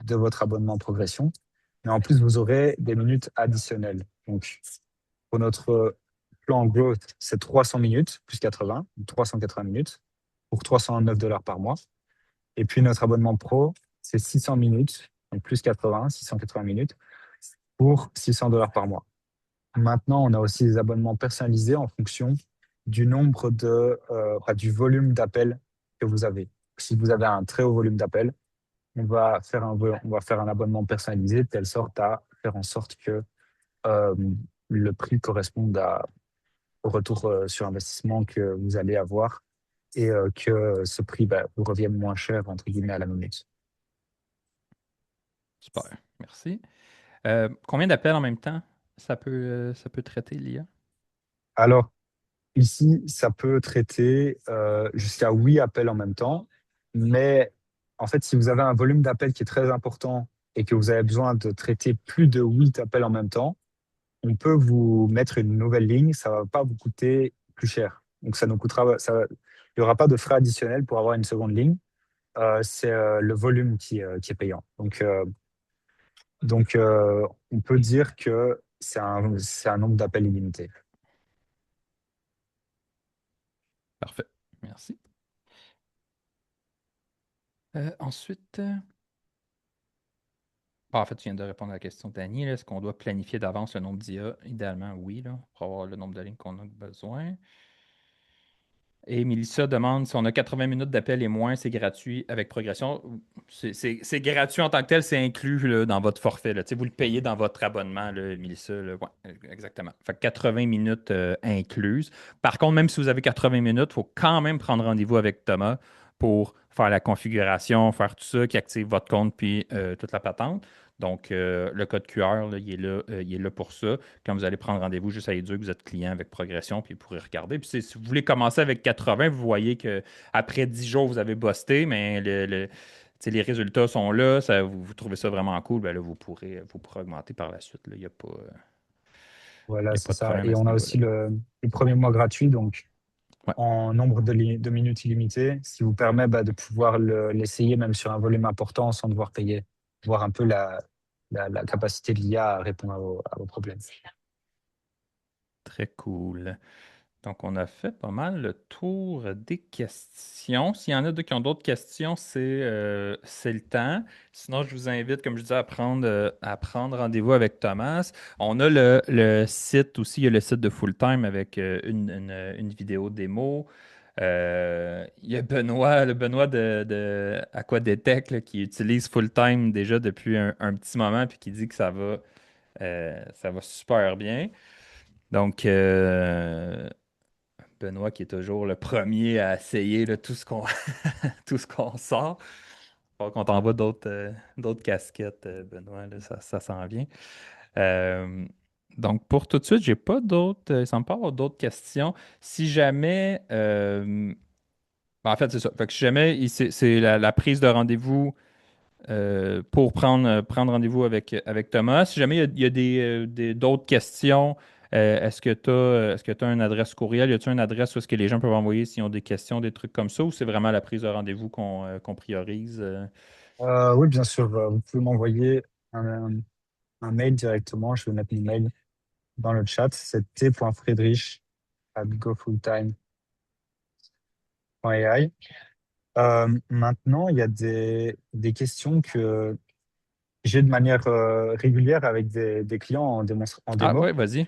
de votre abonnement Progression. Mais en plus, vous aurez des minutes additionnelles. Donc, pour notre plan Growth, c'est 300 minutes plus 80, 380 minutes pour 309 $ par mois. Et puis, notre abonnement Pro, c'est 600 minutes, donc plus 80, 680 minutes pour 600 $ par mois. Maintenant, on a aussi des abonnements personnalisés en fonction du nombre du volume d'appels que vous avez. Si vous avez un très haut volume d'appels, on va faire un abonnement personnalisé de telle sorte à faire en sorte que euh, le prix corresponde au retour sur investissement que vous allez avoir et que ce prix bah, vous revienne moins cher, entre guillemets, à la minute. Super, merci. Combien d'appels en même temps ça peut traiter l'IA? Alors, ici, ça peut traiter jusqu'à 8 appels en même temps, mais en fait, si vous avez un volume d'appels qui est très important et que vous avez besoin de traiter plus de 8 appels en même temps, on peut vous mettre une nouvelle ligne, ça ne va pas vous coûter plus cher. Donc, ça nous coûtera, il n'y aura pas de frais additionnels pour avoir une seconde ligne. C'est le volume qui est payant. On peut dire que c'est un nombre d'appels illimité. Parfait. Merci. Ensuite, en fait, tu viens de répondre à la question de Danny. Est-ce qu'on doit planifier d'avance le nombre d'IA? Idéalement, oui, là, pour avoir le nombre de lignes qu'on a besoin. Et Mélissa demande si on a 80 minutes d'appel et moins, c'est gratuit avec progression. C'est gratuit en tant que tel, c'est inclus là, dans votre forfait. Là. Tu sais, vous le payez dans votre abonnement, là, Mélissa. Là. Ouais, exactement. Fait que 80 minutes incluses. Par contre, même si vous avez 80 minutes, il faut quand même prendre rendez-vous avec Thomas pour faire la configuration, faire tout ça, qui active votre compte, puis toute la patente. Donc, le code QR, là, il est là pour ça. Quand vous allez prendre rendez-vous, juste à dire que vous êtes client avec progression, puis vous pourrez regarder. Puis si vous voulez commencer avec 80, vous voyez qu'après 10 jours, vous avez busté, mais les résultats sont là, vous trouvez ça vraiment cool, ben là, vous pourrez augmenter par la suite. Là. Il n'y a pas, Voilà, il y a c'est pas de ça. problème Et à ce on a niveau-là. aussi le premier mois gratuit, donc Ouais, en nombre de minutes illimitées, ce qui vous permet de pouvoir l'essayer même sur un volume important sans devoir payer, voir un peu la capacité de l'IA à répondre à vos problèmes. très cool. Donc, on a fait pas mal le tour des questions. S'il y en a qui ont d'autres questions, c'est le temps. Sinon, je vous invite, comme je disais, à prendre rendez-vous avec Thomas. On a le site aussi, il y a le site de Fulltime avec une vidéo démo. Il y a Benoît, le Benoît de Aquadetec là, qui utilise Fulltime déjà depuis un petit moment puis qui dit que ça va super bien. Donc, Benoît qui est toujours le premier à essayer là, tout ce qu'on tout ce qu'on sort. Faut qu'on t'envoie d'autres casquettes, Benoît, là, ça s'en vient. Euh, donc, pour tout de suite, j'ai pas d'autres. Il semble pas avoir d'autres questions. Si jamais. En fait, c'est ça. Fait que si jamais c'est la prise de rendez-vous pour prendre rendez-vous avec Thomas. Si jamais il y a d'autres questions, est-ce que tu as une adresse courriel? Y a-t-il une adresse où est-ce que les gens peuvent envoyer s'ils ont des questions, des trucs comme ça, ou c'est vraiment la prise de rendez-vous qu'on priorise? Oui, bien sûr, vous pouvez m'envoyer un mail directement. Je vais mettre mon mail dans le chat. C'est t.friedrich@gofulltime.ai. Maintenant, il y a des questions que j'ai de manière régulière avec des clients en Ah démo ouais, vas-y.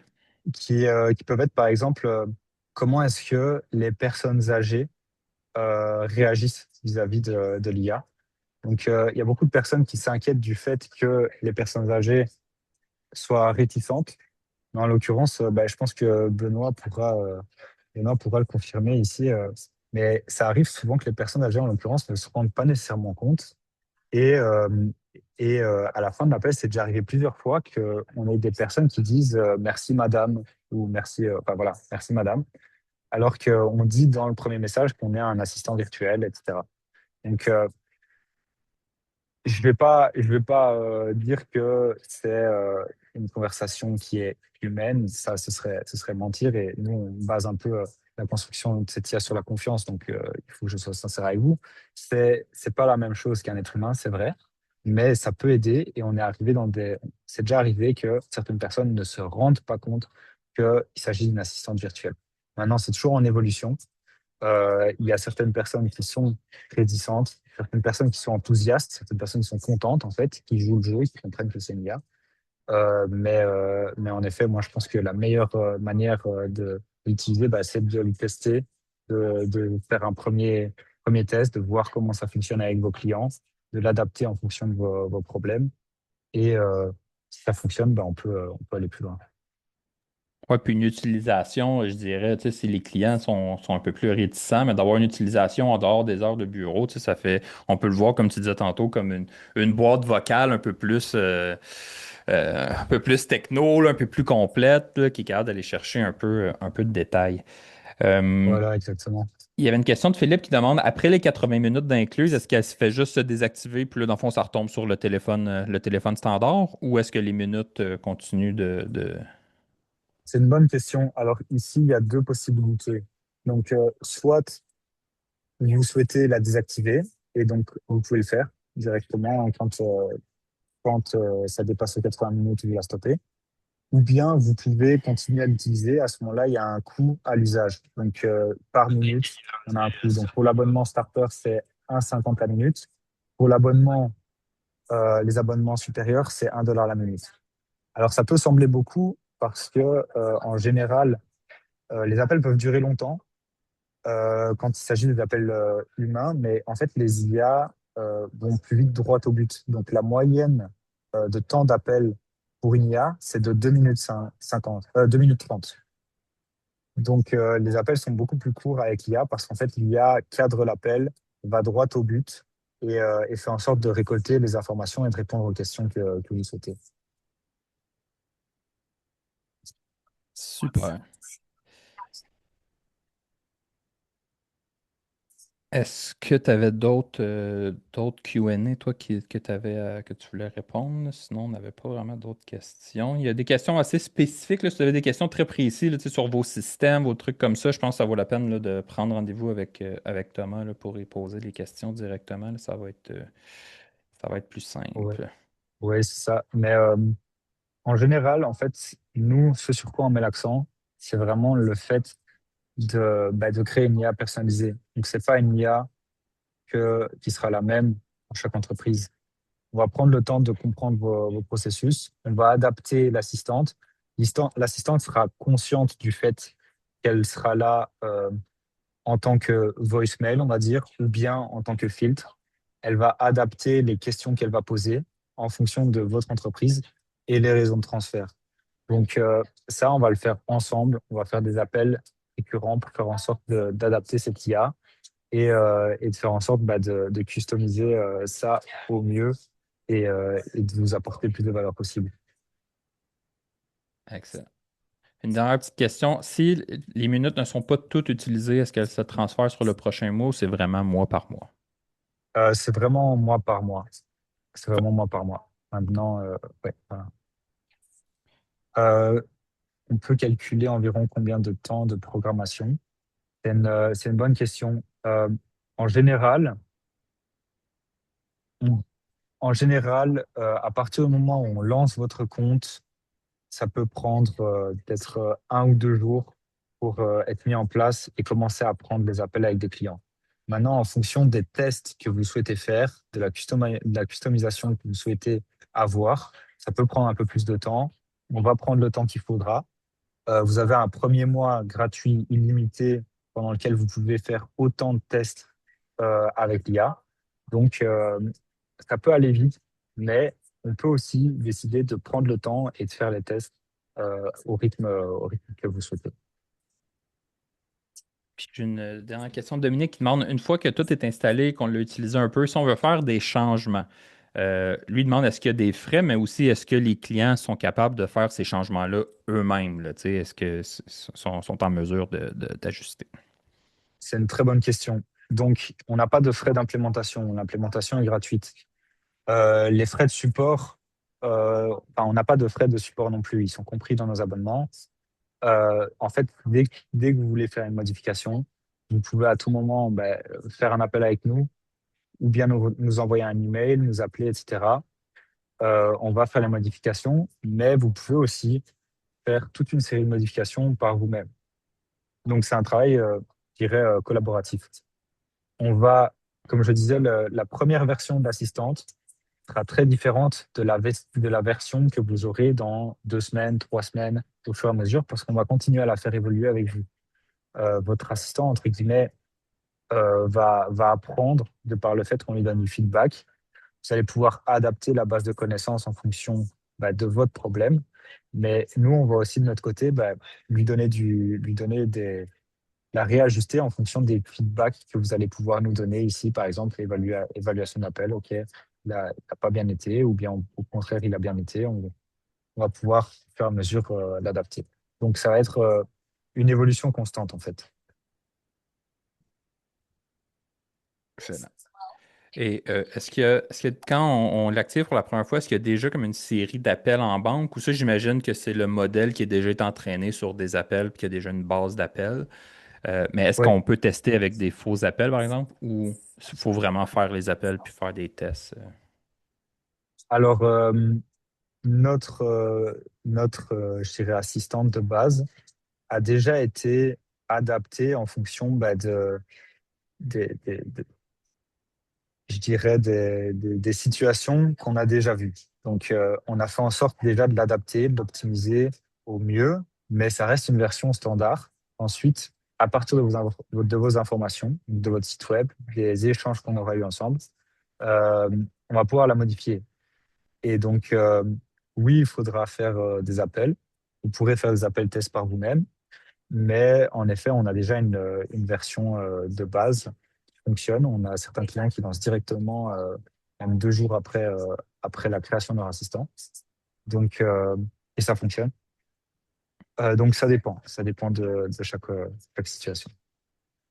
qui peuvent être, par exemple, comment est-ce que les personnes âgées réagissent vis-à-vis de l'IA. Donc, il y a beaucoup de personnes qui s'inquiètent du fait que les personnes âgées soient réticentes. Mais en l'occurrence, je pense que Benoît pourra le confirmer ici. Mais ça arrive souvent que les personnes âgées, en l'occurrence, ne se rendent pas nécessairement compte. Et, euh, à la fin de l'appel, c'est déjà arrivé plusieurs fois qu'on ait des personnes qui disent merci madame ou merci, enfin voilà, merci madame, alors qu'on dit dans le premier message qu'on est un assistant virtuel, etc. Donc, je vais pas dire que c'est une conversation qui est humaine. Ça, ce serait mentir. Et nous, on base un peu la construction de cette IA sur la confiance. Donc, il faut que je sois sincère avec vous. C'est pas la même chose qu'un être humain, c'est vrai, mais ça peut aider. Et on est arrivé c'est déjà arrivé que certaines personnes ne se rendent pas compte qu'il s'agit d'une assistante virtuelle. Maintenant, c'est toujours en évolution. Il y a certaines personnes qui sont réticentes, certaines personnes qui sont enthousiastes, certaines personnes qui sont contentes, en fait, qui jouent le jeu, qui comprennent que c'est une IA. Mais en effet, moi, je pense que la meilleure manière de l'utiliser, c'est de le tester, de faire un premier test, de voir comment ça fonctionne avec vos clients, de l'adapter en fonction de vos problèmes. Et si ça fonctionne, on peut aller plus loin. Ouais, puis une utilisation, je dirais, tu sais, si les clients sont un peu plus réticents, mais d'avoir une utilisation en dehors des heures de bureau, tu sais, on peut le voir, comme tu disais tantôt, comme une boîte vocale un peu plus techno, là, un peu plus complète, là, qui est capable d'aller chercher un peu de détails. Euh, Voilà, exactement. il y avait une question de Philippe qui demande, après les 80 minutes d'incluse, est-ce qu'elle se fait juste se désactiver, puis là, dans le fond, ça retombe sur le téléphone standard, ou est-ce que les minutes continuent de... C'est une bonne question. Alors ici, il y a deux possibilités. Donc, soit vous souhaitez la désactiver, et donc vous pouvez le faire directement quand ça dépasse les 80 minutes, vous la stoppez. Ou bien vous pouvez continuer à l'utiliser. À ce moment-là, il y a un coût à l'usage. Donc, par minute, on a un coût. Donc, pour l'abonnement starter, c'est 1,50 la minute. Pour les abonnements supérieurs, c'est 1 $ la minute. Alors, ça peut sembler beaucoup parce que, en général, les appels peuvent durer longtemps quand il s'agit des appels humains, mais en fait, les IA vont plus vite droit au but. Donc, la moyenne de temps d'appel pour une IA, c'est de 2 minutes 50, 2 minutes 30. Donc, les appels sont beaucoup plus courts avec l'IA parce qu'en fait, l'IA cadre l'appel, va droit au but et fait en sorte de récolter les informations et de répondre aux questions que vous souhaitez. Super. Est-ce que tu avais d'autres Q&A, toi, que tu voulais répondre? Sinon, on n'avait pas vraiment d'autres questions. Il y a des questions assez spécifiques, là. Si tu avais des questions très précises là, tu sais, sur vos systèmes, vos trucs comme ça, je pense que ça vaut la peine là, de prendre rendez-vous avec Thomas là, pour y poser les questions directement, là. Ça va être plus Ouais, simple. ouais, c'est ça. Mais en général, en fait, nous, ce sur quoi on met l'accent, c'est vraiment le fait de créer une IA personnalisée. Donc, c'est pas une IA qui sera la même pour chaque entreprise. On va prendre le temps de comprendre vos processus. On va adapter l'assistante. L'assistante sera consciente du fait qu'elle sera là en tant que voicemail, on va dire, ou bien en tant que filtre. Elle va adapter les questions qu'elle va poser en fonction de votre entreprise et les raisons de transfert. Donc ça, on va le faire ensemble. On va faire des appels récurrents pour faire en sorte d'adapter cette IA et de faire en sorte de customiser ça au mieux et de vous apporter le plus de valeur possible. Excellent. Une dernière petite question. Si les minutes ne sont pas toutes utilisées, est-ce qu'elles se transfèrent sur le prochain mois ou c'est vraiment mois par mois? C'est vraiment mois par mois. C'est vraiment mois par mois. Maintenant, ouais, voilà. Euh, on peut calculer environ combien de temps de programmation. C'est une bonne question. En général, on- à partir du moment où on lance votre compte, ça peut prendre peut-être 1 ou 2 jours pour être mis en place et commencer à prendre des appels avec des clients. Maintenant, en fonction des tests que vous souhaitez faire, de la customisation que vous souhaitez avoir, ça peut prendre un peu plus de temps. On va prendre le temps qu'il faudra. Vous avez un premier mois gratuit illimité pendant lequel vous pouvez faire autant de tests avec l'IA. Donc, ça peut aller vite, mais on peut aussi décider de prendre le temps et de faire les tests au rythme que vous souhaitez. Puis j'ai une dernière question de Dominique qui demande, une fois que tout est installé, qu'on l'a utilisé un peu, si on veut faire des changements, lui demande est-ce qu'il y a des frais, mais aussi est-ce que les clients sont capables de faire ces changements-là eux-mêmes, là, tu sais, est-ce que sont en mesure d'ajuster? C'est une très bonne question. Donc, on n'a pas de frais d'implémentation. L'implémentation est gratuite. Les frais de support, enfin, on n'a pas de frais de support non plus. Ils sont compris dans nos abonnements. En fait, dès que vous voulez faire une modification, vous pouvez à tout moment faire un appel avec nous ou bien nous envoyer un email, nous appeler, etc. On va faire la modification, mais vous pouvez aussi faire toute une série de modifications par vous-même. Donc, c'est un travail, je dirais, collaboratif. On va, comme je disais, la première version de l'assistante sera très différente de la version que vous aurez dans 2 semaines, 3 semaines, au fur et à mesure, parce qu'on va continuer à la faire évoluer avec vous. Votre assistant, entre guillemets, va apprendre de par le fait qu'on lui donne du feedback. Vous allez pouvoir adapter la base de connaissances en fonction de votre problème. Mais nous, on va aussi de notre côté lui donner la réajuster en fonction des feedbacks que vous allez pouvoir nous donner ici, par exemple, évaluation d'appel. OK, il n'a pas bien été, ou bien au contraire, il a bien été. On va pouvoir, au fur et à mesure, l'adapter. Donc, ça va être une évolution constante, en fait. Excellent. Et est-ce que quand on l'active pour la première fois, est-ce qu'il y a déjà comme une série d'appels en banque ou ça, j'imagine que c'est le modèle qui est déjà été entraîné sur des appels puis qu'il y a déjà une base d'appels. Mais est-ce Oui. qu'on peut tester avec des faux appels, par exemple, ou il faut vraiment faire les appels puis faire des tests? Alors, je dirais, assistante de base a déjà été adaptée en fonction des, je dirais, des situations qu'on a déjà vues. Donc, on a fait en sorte déjà de l'adapter, de l'optimiser au mieux, mais ça reste une version standard. Ensuite, à partir de vos informations, de votre site web, des échanges qu'on aura eu ensemble, euh, on va pouvoir la modifier. Et donc, oui, il faudra faire des appels. Vous pourrez faire des appels tests par vous-même, mais en effet, on a déjà une version de base qui fonctionne. On a certains clients qui lancent directement, même 2 jours après la création de leur assistant. Donc, et ça fonctionne. Donc, ça dépend de chaque situation.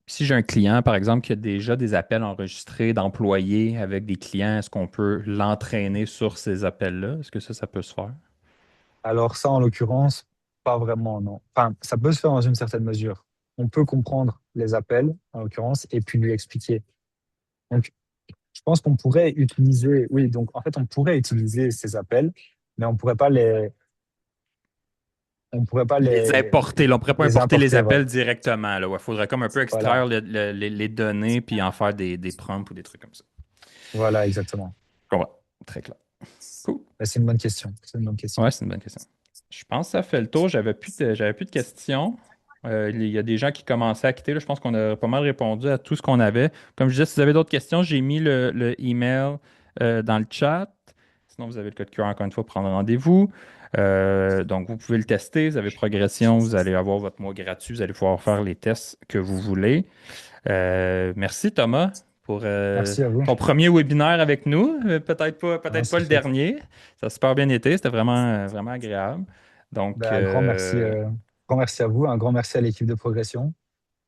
Si j'ai un client, par exemple, qui a déjà des appels enregistrés d'employés avec des clients, est-ce qu'on peut l'entraîner sur ces appels-là? Est-ce que ça peut se faire? Alors ça, en l'occurrence, pas vraiment, non. Enfin, ça peut se faire dans une certaine mesure. On peut comprendre les appels, en l'occurrence, et puis lui expliquer. Donc, je pense qu'on pourrait utiliser, oui, donc en fait, on pourrait utiliser ces appels, mais on pourrait pas Les importer, là. On ne pourrait pas les importer les importer, voilà. appels directement, là. Il faudrait comme un peu Voilà, extraire les données puis en faire des prompts ou des trucs comme ça. voilà, exactement. Je comprends. Très clair. Cool. C'est une bonne question. C'est une bonne question. Ouais, c'est une bonne question. Je pense que ça fait le tour. J'avais plus de questions. Il y a des gens qui commençaient à quitter. Là. Je pense qu'on a pas mal répondu à tout ce qu'on avait. Comme je disais, si vous avez d'autres questions, j'ai mis le email dans le chat. Sinon, vous avez le code QR encore une fois pour prendre rendez-vous. Donc, vous pouvez le tester. Vous avez progression. Vous allez avoir votre mois gratuit. Vous allez pouvoir faire les tests que vous voulez. Merci Thomas pour Merci à vous. ton premier webinaire avec nous. Ah, Peut-être pas c'est le chouette. dernier. Ça a super bien été. C'était vraiment agréable. Donc, Ben, grand merci à vous. Un grand merci à l'équipe de progression.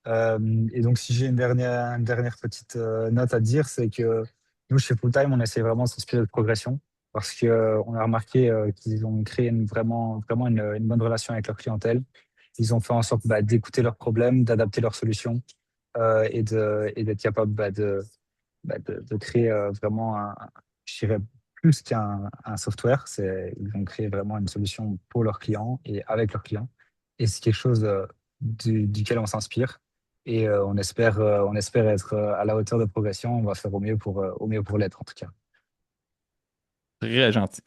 Et donc, si j'ai une dernière petite note à dire, c'est que nous, chez Fulltime, on essaie vraiment de s'inspirer de progression parce que, on a remarqué qu'ils ont créé vraiment une bonne relation avec leur clientèle. Ils ont fait en sorte d'écouter leurs problèmes, d'adapter leurs solutions et d'être capable de créer vraiment je dirais, plus qu'un software. Ils ont créé vraiment une solution pour leurs clients et avec leurs clients. Et c'est quelque chose duquel on s'inspire. Et on espère être à la hauteur de progression. On va faire au mieux pour l'être, en tout cas. très gentil.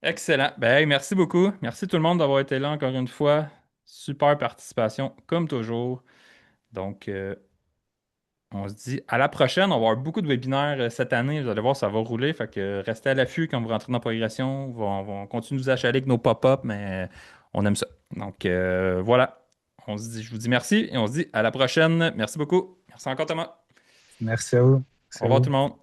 Excellent. Ben, hey, merci beaucoup. Merci tout le monde d'avoir été là encore une fois. Super participation, comme toujours. Donc, on se dit à la prochaine. On va avoir beaucoup de webinaires cette année. Vous allez voir, ça va rouler. Fait que restez à l'affût quand vous rentrez dans la progression. On va continuer de vous achaler avec nos pop-up, mais on aime ça. Donc, voilà. Je vous dis merci et on se dit à la prochaine. Merci beaucoup. Merci encore, Thomas. Merci à vous. Au Merci à revoir tout vous. le monde.